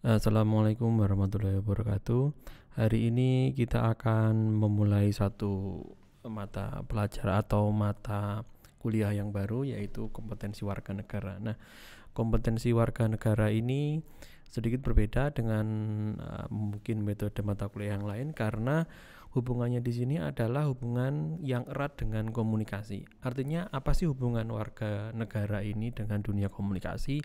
Assalamualaikum warahmatullahi wabarakatuh. Hari ini kita akan memulai satu mata pelajaran atau mata kuliah yang baru, yaitu kompetensi warga negara. Nah, kompetensi warga negara ini sedikit berbeda dengan mungkin metode mata kuliah yang lain, karena hubungannya di sini adalah hubungan yang erat dengan komunikasi. Artinya apa sih hubungan warga negara ini dengan dunia komunikasi?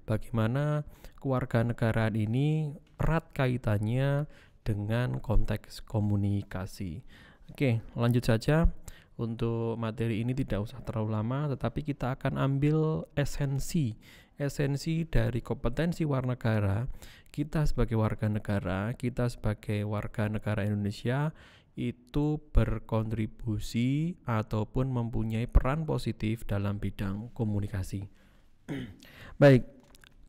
Bagaimana kewarganegaraan ini erat kaitannya dengan konteks komunikasi. Oke, lanjut saja. Untuk materi ini tidak usah terlalu lama, tetapi kita akan ambil esensi dari kompetensi warga negara. Kita sebagai warga negara, kita sebagai warga negara Indonesia itu berkontribusi ataupun mempunyai peran positif dalam bidang komunikasi. Baik,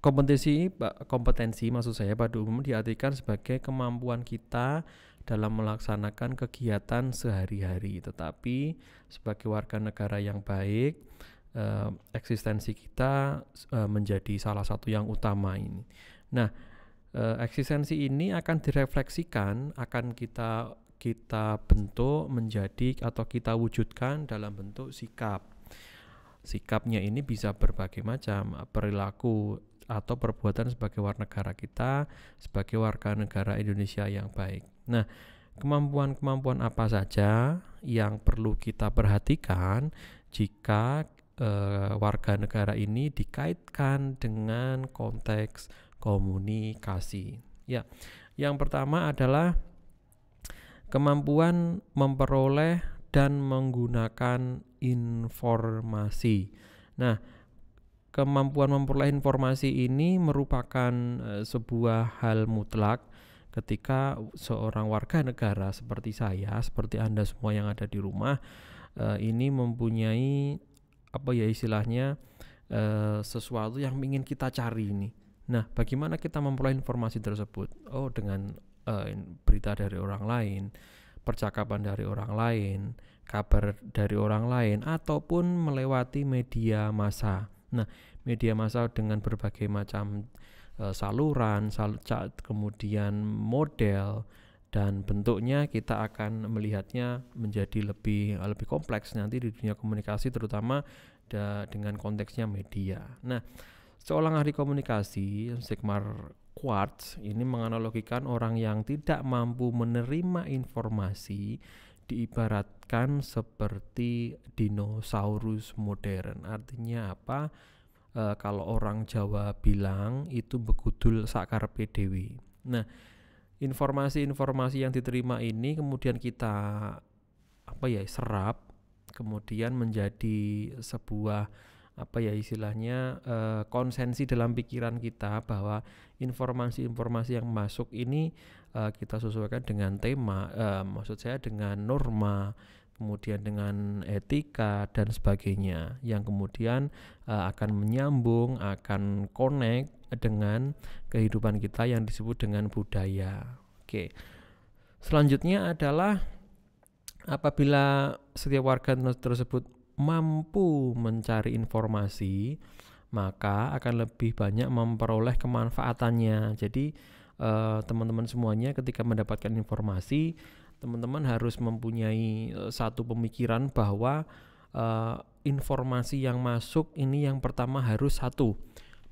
kompetensi maksud saya pada umum diartikan sebagai kemampuan kita dalam melaksanakan kegiatan sehari-hari, tetapi sebagai warga negara yang baik, eksistensi kita menjadi salah satu yang utama ini. Nah, eksistensi ini akan direfleksikan, akan kita bentuk menjadi atau kita wujudkan dalam bentuk sikap. Sikapnya ini bisa berbagai macam, perilaku atau perbuatan sebagai warga negara kita, sebagai warga negara Indonesia yang baik. Nah, kemampuan-kemampuan apa saja yang perlu kita perhatikan jika warga negara ini dikaitkan dengan konteks komunikasi? Ya, yang pertama adalah kemampuan memperoleh dan menggunakan informasi. Nah, kemampuan memperoleh informasi ini merupakan sebuah hal mutlak ketika seorang warga negara seperti saya, seperti Anda semua yang ada di rumah, ini mempunyai istilahnya sesuatu yang ingin kita cari ini. Nah, bagaimana kita memperoleh informasi tersebut? Oh, dengan berita dari orang lain, percakapan dari orang lain, kabar dari orang lain, ataupun melewati media massa. Nah, media massa dengan berbagai macam saluran, kemudian model dan bentuknya, kita akan melihatnya menjadi lebih kompleks nanti di dunia komunikasi, terutama dengan konteksnya media. Nah, seorang ahli komunikasi, Sigmar Quartz, ini menganalogikan orang yang tidak mampu menerima informasi diibaratkan seperti dinosaurus modern. Artinya apa? Kalau orang Jawa bilang itu begudul sakarepe dhewe. Nah, informasi-informasi yang diterima ini kemudian kita serap, kemudian menjadi sebuah istilahnya konsensi dalam pikiran kita bahwa informasi-informasi yang masuk ini kita sesuaikan dengan tema, maksud saya dengan norma, kemudian dengan etika dan sebagainya, yang kemudian akan menyambung, akan connect dengan kehidupan kita yang disebut dengan budaya. Oke. Selanjutnya adalah apabila setiap warga tersebut mampu mencari informasi, maka akan lebih banyak memperoleh kemanfaatannya. Jadi teman-teman semuanya ketika mendapatkan informasi, teman-teman harus mempunyai satu pemikiran bahwa informasi yang masuk ini yang pertama harus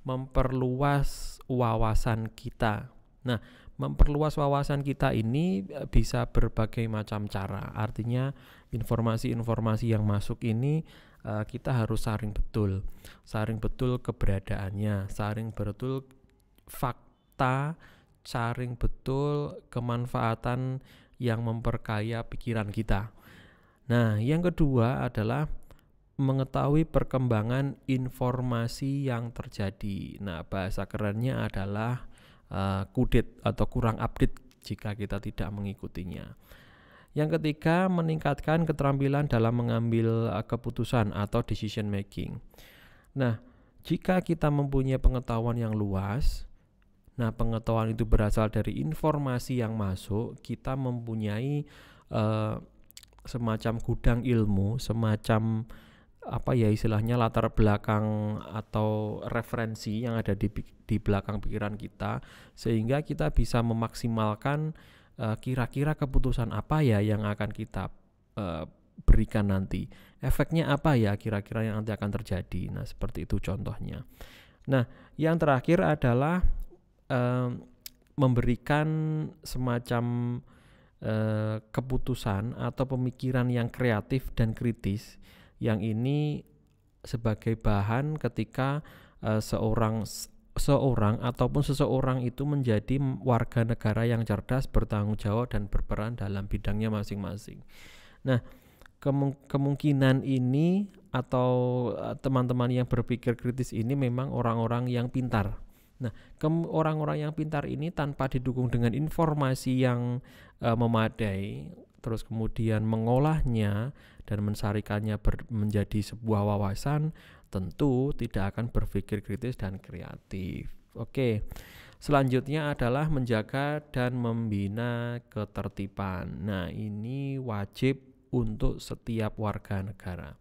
memperluas wawasan kita. Nah, memperluas wawasan kita ini bisa berbagai macam cara. Artinya informasi-informasi yang masuk ini kita harus saring betul keberadaannya, saring betul fakta, saring betul kemanfaatan yang memperkaya pikiran kita. Nah, yang kedua adalah mengetahui perkembangan informasi yang terjadi. Nah, bahasa kerennya adalah kudet atau kurang update jika kita tidak mengikutinya. Yang ketiga, meningkatkan keterampilan dalam mengambil keputusan atau decision making. Nah, jika kita mempunyai pengetahuan yang luas, nah pengetahuan itu berasal dari informasi yang masuk, kita mempunyai semacam gudang ilmu, semacam istilahnya latar belakang atau referensi yang ada di belakang pikiran kita, sehingga kita bisa memaksimalkan kira-kira keputusan apa ya yang akan kita berikan nanti, efeknya apa ya kira-kira yang nanti akan terjadi. Nah, seperti itu contohnya. Nah, yang terakhir adalah memberikan semacam keputusan atau pemikiran yang kreatif dan kritis, yang ini sebagai bahan ketika seorang ataupun seseorang itu menjadi warga negara yang cerdas, bertanggung jawab, dan berperan dalam bidangnya masing-masing. Nah, kemungkinan ini atau teman-teman yang berpikir kritis ini memang orang-orang yang pintar. Nah, orang-orang yang pintar ini tanpa didukung dengan informasi yang memadai, terus kemudian mengolahnya dan mensarikannya menjadi sebuah wawasan, tentu tidak akan berpikir kritis dan kreatif. Oke, selanjutnya adalah menjaga dan membina ketertiban. Nah, ini wajib untuk setiap warga negara.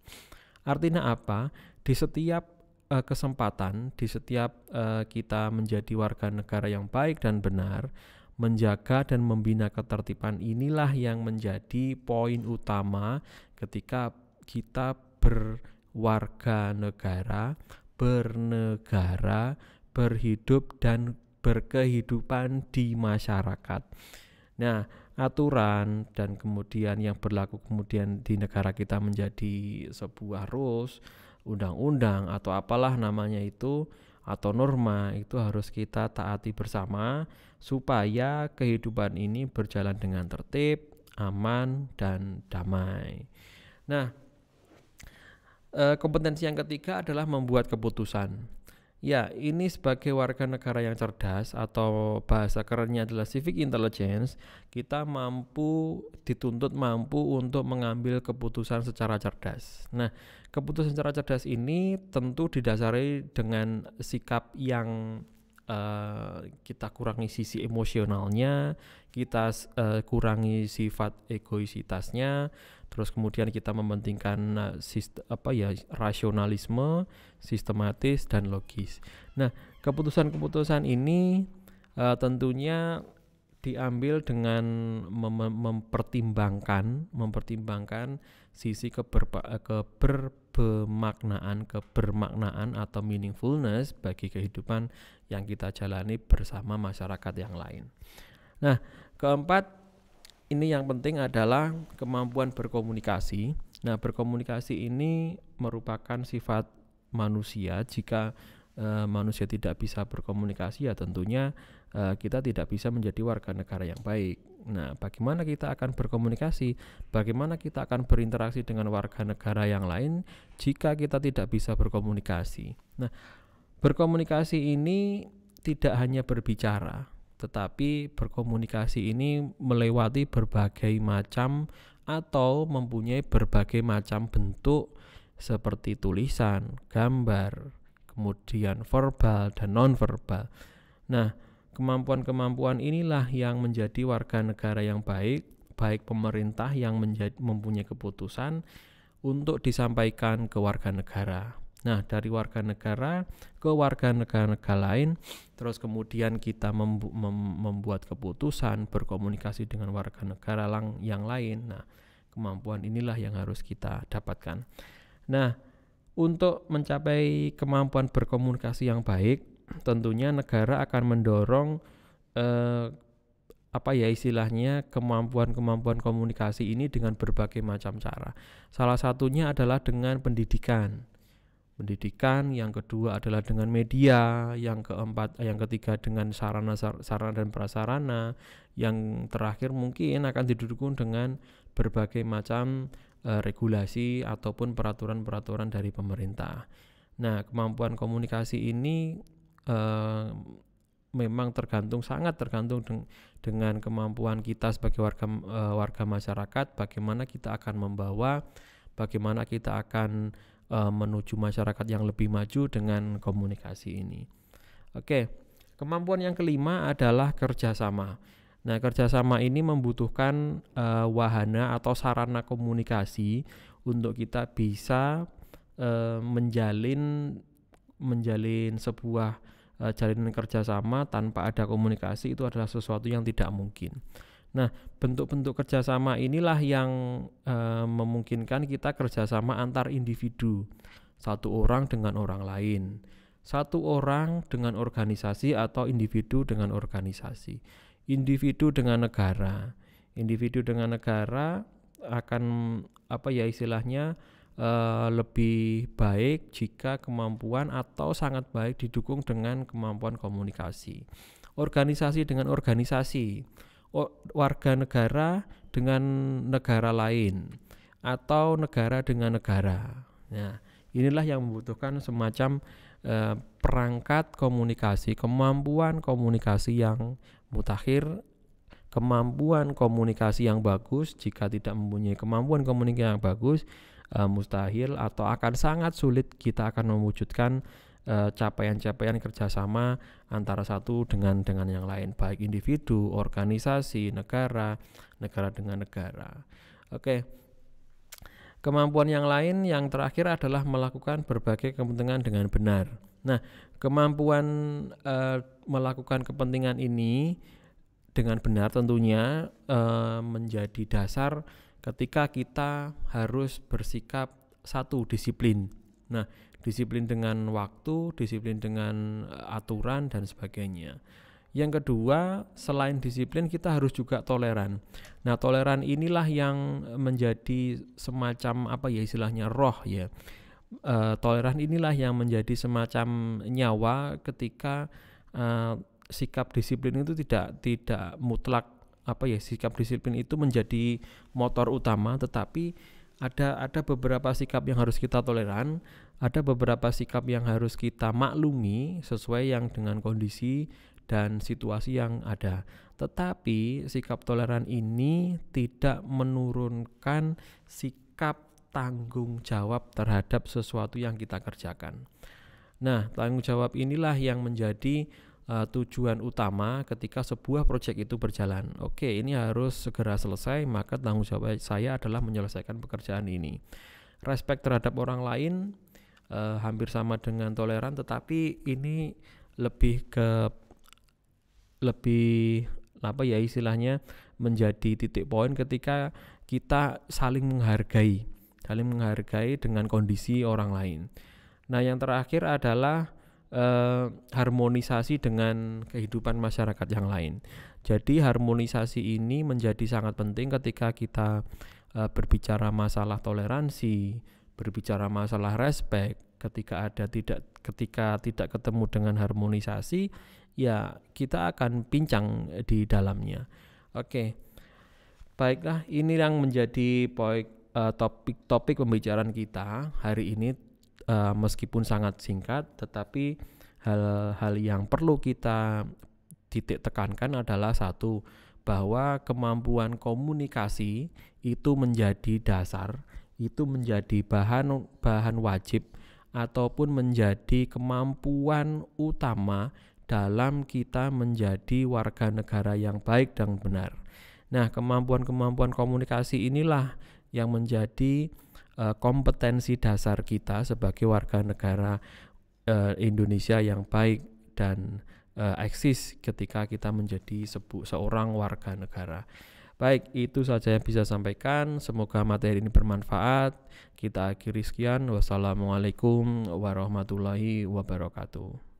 Artinya apa? Di setiap kesempatan, di setiap kita menjadi warga negara yang baik dan benar, menjaga dan membina ketertiban inilah yang menjadi poin utama ketika kita berwarga negara, bernegara, berhidup dan berkehidupan di masyarakat. Nah, aturan dan kemudian yang berlaku kemudian di negara kita menjadi sebuah rules, undang-undang atau apalah namanya itu, atau norma, itu harus kita taati bersama supaya kehidupan ini berjalan dengan tertib, aman, dan damai. Nah, kompetensi yang ketiga adalah membuat keputusan. Ya, ini sebagai warga negara yang cerdas atau bahasa kerennya adalah civic intelligence, kita dituntut mampu untuk mengambil keputusan secara cerdas. Nah, keputusan secara cerdas ini tentu didasari dengan sikap yang kita kurangi sisi emosionalnya, kita kurangi sifat egoisitasnya, terus kemudian kita mementingkan rasionalisme, sistematis, dan logis. Nah, keputusan-keputusan ini tentunya diambil dengan mempertimbangkan sisi kebermaknaan atau meaningfulness bagi kehidupan yang kita jalani bersama masyarakat yang lain. Nah, keempat, ini yang penting adalah kemampuan berkomunikasi. Nah, berkomunikasi ini merupakan sifat manusia. Jika manusia tidak bisa berkomunikasi, ya tentunya kita tidak bisa menjadi warga negara yang baik. Nah, bagaimana kita akan berkomunikasi? Bagaimana kita akan berinteraksi dengan warga negara yang lain jika kita tidak bisa berkomunikasi? Nah, berkomunikasi ini tidak hanya berbicara, tetapi berkomunikasi ini melewati berbagai macam atau mempunyai berbagai macam bentuk seperti tulisan, gambar, kemudian verbal dan non-verbal. Nah, kemampuan-kemampuan inilah yang menjadi warga negara yang baik pemerintah yang mempunyai keputusan untuk disampaikan ke warga negara. Nah, dari warga negara ke warga negara lain, terus kemudian kita membuat keputusan, berkomunikasi dengan warga negara yang lain. Nah, kemampuan inilah yang harus kita dapatkan. Nah, untuk mencapai kemampuan berkomunikasi yang baik, tentunya negara akan mendorong istilahnya kemampuan komunikasi ini dengan berbagai macam cara. Salah satunya adalah dengan pendidikan, yang kedua adalah dengan media, yang ketiga dengan sarana dan prasarana, yang terakhir mungkin akan didukung dengan berbagai macam regulasi ataupun peraturan-peraturan dari pemerintah. Nah, kemampuan komunikasi ini memang sangat tergantung dengan kemampuan kita sebagai warga masyarakat, bagaimana kita akan bagaimana kita akan menuju masyarakat yang lebih maju dengan komunikasi ini. Oke, kemampuan yang kelima adalah kerjasama. Nah, kerjasama ini membutuhkan wahana atau sarana komunikasi untuk kita bisa menjalin sebuah jalinan kerjasama tanpa ada komunikasi itu adalah sesuatu yang tidak mungkin. Nah, bentuk-bentuk kerjasama inilah yang memungkinkan kita kerjasama antar individu, satu orang dengan orang lain, satu orang dengan organisasi atau individu dengan organisasi, individu dengan negara. Individu dengan negara akan istilahnya lebih baik jika kemampuan atau sangat baik didukung dengan kemampuan komunikasi. Organisasi dengan organisasi, warga negara dengan negara lain, atau negara dengan negara. Nah, inilah yang membutuhkan semacam perangkat komunikasi, kemampuan komunikasi yang mutakhir, kemampuan komunikasi yang bagus. Jika tidak mempunyai kemampuan komunikasi yang bagus, mustahil atau akan sangat sulit kita akan mewujudkan capaian-capaian kerjasama antara satu dengan yang lain, baik individu, organisasi, negara dengan negara. Oke. Kemampuan yang lain yang terakhir adalah melakukan berbagai kepentingan dengan benar. Nah, kemampuan melakukan kepentingan ini dengan benar tentunya menjadi dasar ketika kita harus bersikap satu, disiplin. Nah, disiplin dengan waktu, disiplin dengan aturan dan sebagainya. Yang kedua, selain disiplin kita harus juga toleran. Nah, toleran inilah yang menjadi semacam istilahnya roh ya. Toleran inilah yang menjadi semacam nyawa ketika sikap disiplin itu tidak mutlak sikap disiplin itu menjadi motor utama, tetapi ada beberapa sikap yang harus kita toleran, ada beberapa sikap yang harus kita maklumi sesuai yang dengan kondisi dan situasi yang ada. Tetapi sikap toleran ini tidak menurunkan sikap tanggung jawab terhadap sesuatu yang kita kerjakan. Nah, tanggung jawab inilah yang menjadi tujuan utama ketika sebuah proyek itu berjalan. Oke, ini harus segera selesai, maka tanggung jawab saya adalah menyelesaikan pekerjaan ini. Respect terhadap orang lain hampir sama dengan toleran, tetapi ini lebih istilahnya menjadi titik poin ketika kita saling menghargai dengan kondisi orang lain. Nah, yang terakhir adalah harmonisasi dengan kehidupan masyarakat yang lain. Jadi harmonisasi ini menjadi sangat penting ketika kita berbicara masalah toleransi, berbicara masalah respect. Ketika tidak ketemu dengan harmonisasi, ya kita akan pincang di dalamnya. Oke. Baiklah, ini yang menjadi topik pembicaraan kita hari ini. Meskipun sangat singkat, tetapi hal-hal yang perlu kita titik tekankan adalah satu, bahwa kemampuan komunikasi itu menjadi dasar, itu menjadi bahan wajib ataupun menjadi kemampuan utama dalam kita menjadi warga negara yang baik dan benar. Nah, kemampuan komunikasi inilah yang menjadi kompetensi dasar kita sebagai warga negara Indonesia yang baik dan eksis ketika kita menjadi seorang warga negara. Baik, itu saja yang bisa sampaikan. Semoga materi ini bermanfaat. Kita akhiri sekian. Wassalamualaikum warahmatullahi wabarakatuh.